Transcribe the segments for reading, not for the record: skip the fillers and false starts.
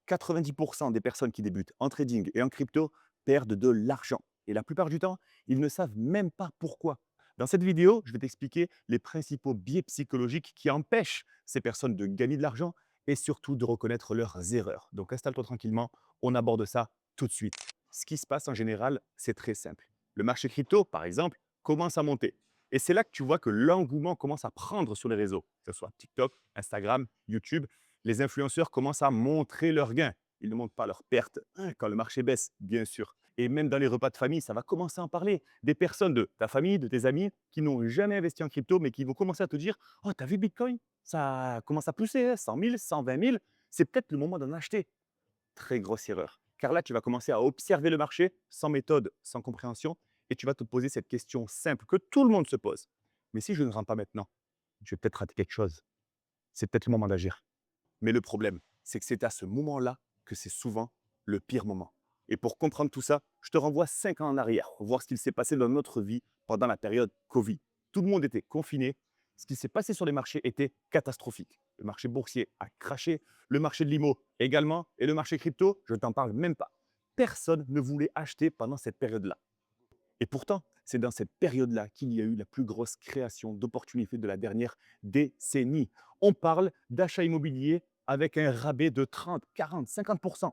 90% des personnes qui débutent en trading et en crypto perdent de l'argent. Et la plupart du temps, ils ne savent même pas pourquoi. Dans cette vidéo, je vais t'expliquer les principaux biais psychologiques qui empêchent ces personnes de gagner de l'argent et surtout de reconnaître leurs erreurs. Donc installe-toi tranquillement, on aborde ça tout de suite. Ce qui se passe en général, c'est très simple. Le marché crypto, par exemple, commence à monter. Et c'est là que tu vois que l'engouement commence à prendre sur les réseaux, que ce soit TikTok, Instagram, YouTube. Les influenceurs commencent à montrer leurs gains. Ils ne montrent pas leurs pertes quand le marché baisse, bien sûr. Et même dans les repas de famille, ça va commencer à en parler. Des personnes de ta famille, de tes amis, qui n'ont jamais investi en crypto, mais qui vont commencer à te dire: «Oh, t'as vu Bitcoin? Ça commence à pousser, hein, 100 000, 120 000. C'est peut-être le moment d'en acheter.» Très grosse erreur. Car là, tu vas commencer à observer le marché sans méthode, sans compréhension, et tu vas te poser cette question simple que tout le monde se pose. Mais si je ne rentre pas maintenant, je vais peut-être rater quelque chose. C'est peut-être le moment d'agir. Mais le problème, c'est que c'est à ce moment-là que c'est souvent le pire moment. Et pour comprendre tout ça, je te renvoie 5 ans en arrière, voir ce qu'il s'est passé dans notre vie pendant la période Covid. Tout le monde était confiné. Ce qui s'est passé sur les marchés était catastrophique. Le marché boursier a craché, le marché de l'IMO également, et le marché crypto, je ne t'en parle même pas. Personne ne voulait acheter pendant cette période-là. Et pourtant, c'est dans cette période-là qu'il y a eu la plus grosse création d'opportunités de la dernière décennie. On parle d'achat immobilier avec un rabais de 30, 40, 50%.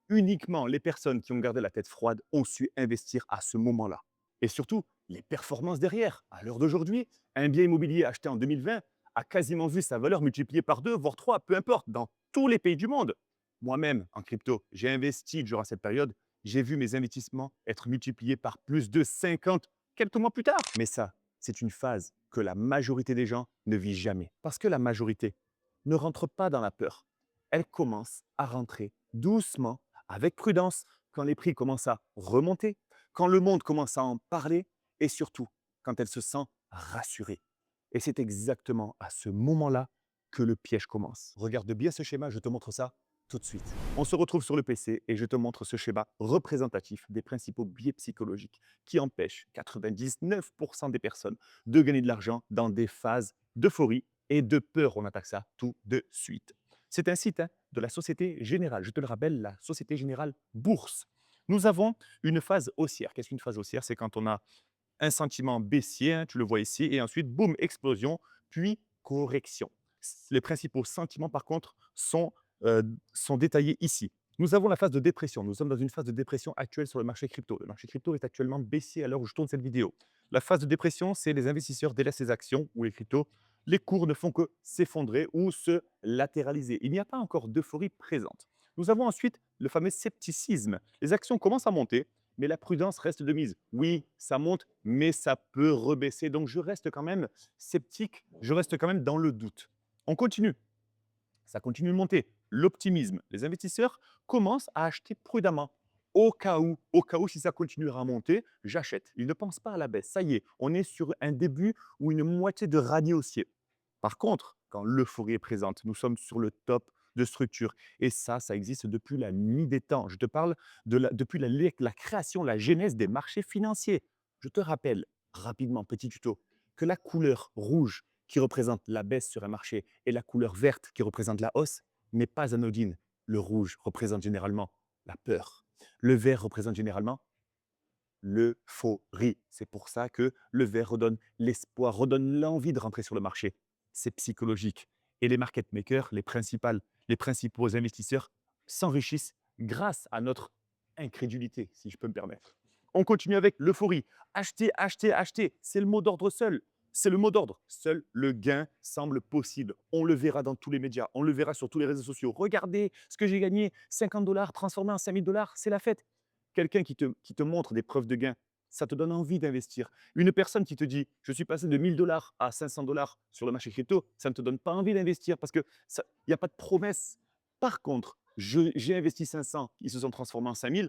Uniquement les personnes qui ont gardé la tête froide ont su investir à ce moment-là. Et surtout, les performances derrière. À l'heure d'aujourd'hui, un bien immobilier acheté en 2020 a quasiment vu sa valeur multipliée par 2, voire 3, peu importe, dans tous les pays du monde. Moi-même, en crypto, j'ai investi durant cette période. J'ai vu mes investissements être multipliés par plus de 50 quelques mois plus tard. Mais ça, c'est une phase que la majorité des gens ne vit jamais. Parce que la majorité ne rentre pas dans la peur. Elle commence à rentrer doucement, avec prudence, quand les prix commencent à remonter, quand le monde commence à en parler et surtout quand elle se sent rassurée. Et c'est exactement à ce moment-là que le piège commence. Regarde bien ce schéma, je te montre ça tout de suite. On se retrouve sur le PC et je te montre ce schéma représentatif des principaux biais psychologiques qui empêchent 99% des personnes de gagner de l'argent dans des phases d'euphorie et de peur. On attaque ça tout de suite. C'est un site de la Société Générale. Je te le rappelle, la Société Générale Bourse. Nous avons une phase haussière. Qu'est-ce qu'une phase haussière? C'est quand on a un sentiment baissier, tu le vois ici, et ensuite, boum, explosion, puis correction. Les principaux sentiments, par contre, sont détaillés ici. Nous avons la phase de dépression. Nous sommes dans une phase de dépression actuelle sur le marché crypto. Le marché crypto est actuellement baissier à l'heure où je tourne cette vidéo. La phase de dépression, c'est les investisseurs délaissent les actions ou les cryptos. Les cours ne font que s'effondrer ou se latéraliser. Il n'y a pas encore d'euphorie présente. Nous avons ensuite le fameux scepticisme. Les actions commencent à monter, mais la prudence reste de mise. Oui, ça monte, mais ça peut rebaisser. Donc, je reste quand même sceptique, je reste quand même dans le doute. On continue. Ça continue de monter. L'optimisme. Les investisseurs commencent à acheter prudemment. Au cas où, si ça continuera à monter, j'achète. Ils ne pensent pas à la baisse. Ça y est, on est sur un début ou une moitié de rallye haussier. Par contre, quand l'euphorie est présente, nous sommes sur le top de structure. Et ça existe depuis la nuit des temps. Je te parle depuis la création, la genèse des marchés financiers. Je te rappelle rapidement, petit tuto, que la couleur rouge qui représente la baisse sur un marché et la couleur verte qui représente la hausse n'est pas anodine. Le rouge représente généralement la peur. Le vert représente généralement l'euphorie. C'est pour ça que le vert redonne l'espoir, redonne l'envie de rentrer sur le marché. C'est psychologique. Et les market makers, les principaux investisseurs s'enrichissent grâce à notre incrédulité, si je peux me permettre. On continue avec l'euphorie. Acheter, acheter, acheter. C'est le mot d'ordre seul. C'est le mot d'ordre. Seul le gain semble possible. On le verra dans tous les médias. On le verra sur tous les réseaux sociaux. Regardez ce que j'ai gagné. 50 dollars transformé en 5000 dollars. C'est la fête. Quelqu'un qui te montre des preuves de gain, ça te donne envie d'investir. Une personne qui te dit: «Je suis passé de 1 000 dollars à 500 dollars sur le marché crypto», ça ne te donne pas envie d'investir parce qu'il n'y a pas de promesse. Par contre, j'ai investi 500, ils se sont transformés en 5 000,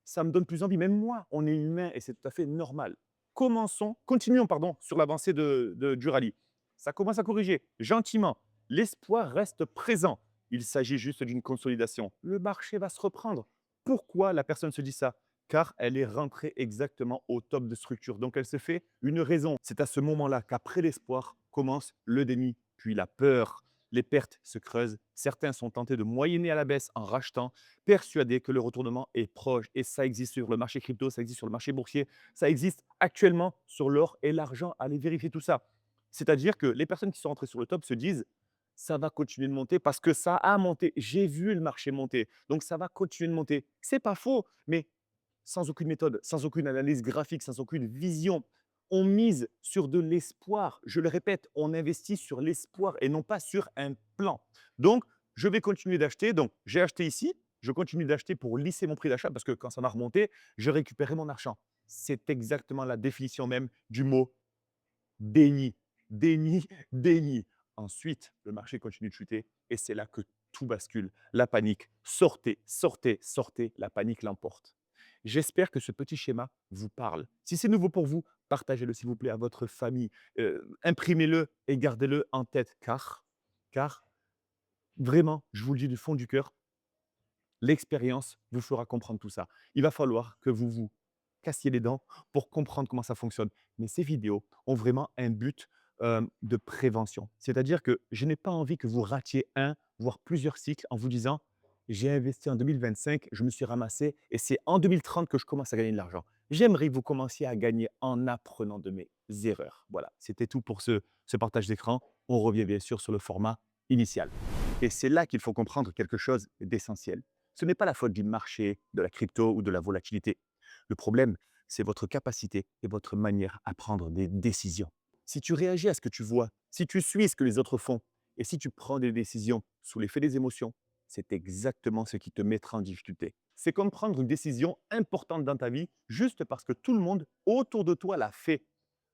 ça me donne plus envie. Même moi, on est humain et c'est tout à fait normal. Continuons sur l'avancée du rallye. Ça commence à corriger gentiment. L'espoir reste présent. Il s'agit juste d'une consolidation. Le marché va se reprendre. Pourquoi la personne se dit ça? Car elle est rentrée exactement au top de structure. Donc, elle se fait une raison. C'est à ce moment-là qu'après l'espoir commence le déni, puis la peur. Les pertes se creusent. Certains sont tentés de moyenner à la baisse en rachetant, persuadés que le retournement est proche. Et ça existe sur le marché crypto, ça existe sur le marché boursier, ça existe actuellement sur l'or et l'argent. Allez vérifier tout ça. C'est-à-dire que les personnes qui sont rentrées sur le top se disent ça va continuer de monter parce que ça a monté. J'ai vu le marché monter, donc ça va continuer de monter. C'est pas faux, mais sans aucune méthode, sans aucune analyse graphique, sans aucune vision. On mise sur de l'espoir. Je le répète, on investit sur l'espoir et non pas sur un plan. Donc, je vais continuer d'acheter. Donc, j'ai acheté ici, je continue d'acheter pour lisser mon prix d'achat parce que quand ça va remonter, je récupérerai mon argent. C'est exactement la définition même du mot déni, déni, déni. Ensuite, le marché continue de chuter et c'est là que tout bascule. La panique. Sortez, sortez, sortez, la panique l'emporte. J'espère que ce petit schéma vous parle. Si c'est nouveau pour vous, partagez-le s'il vous plaît à votre famille. Imprimez-le et gardez-le en tête car vraiment, je vous le dis du fond du cœur, l'expérience vous fera comprendre tout ça. Il va falloir que vous vous cassiez les dents pour comprendre comment ça fonctionne. Mais ces vidéos ont vraiment un but de prévention. C'est-à-dire que je n'ai pas envie que vous ratiez un, voire plusieurs cycles en vous disant j'ai investi en 2025, je me suis ramassé et c'est en 2030 que je commence à gagner de l'argent. J'aimerais que vous commenciez à gagner en apprenant de mes erreurs. Voilà, c'était tout pour ce partage d'écran. On revient bien sûr sur le format initial. Et c'est là qu'il faut comprendre quelque chose d'essentiel. Ce n'est pas la faute du marché, de la crypto ou de la volatilité. Le problème, c'est votre capacité et votre manière à prendre des décisions. Si tu réagis à ce que tu vois, si tu suis ce que les autres font et si tu prends des décisions sous l'effet des émotions, c'est exactement ce qui te mettra en difficulté. C'est comme prendre une décision importante dans ta vie juste parce que tout le monde autour de toi l'a fait.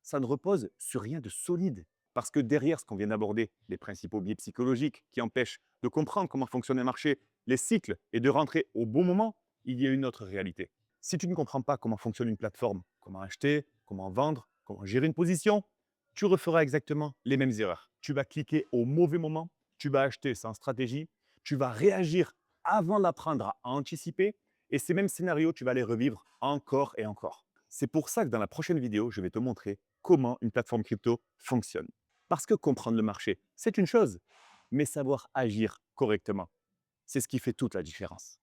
Ça ne repose sur rien de solide. Parce que derrière ce qu'on vient d'aborder, les principaux biais psychologiques qui empêchent de comprendre comment fonctionne un marché, les cycles et de rentrer au bon moment, il y a une autre réalité. Si tu ne comprends pas comment fonctionne une plateforme, comment acheter, comment vendre, comment gérer une position, tu referas exactement les mêmes erreurs. Tu vas cliquer au mauvais moment, tu vas acheter sans stratégie, tu vas réagir avant d'apprendre à anticiper et ces mêmes scénarios, tu vas les revivre encore et encore. C'est pour ça que dans la prochaine vidéo, je vais te montrer comment une plateforme crypto fonctionne. Parce que comprendre le marché, c'est une chose, mais savoir agir correctement, c'est ce qui fait toute la différence.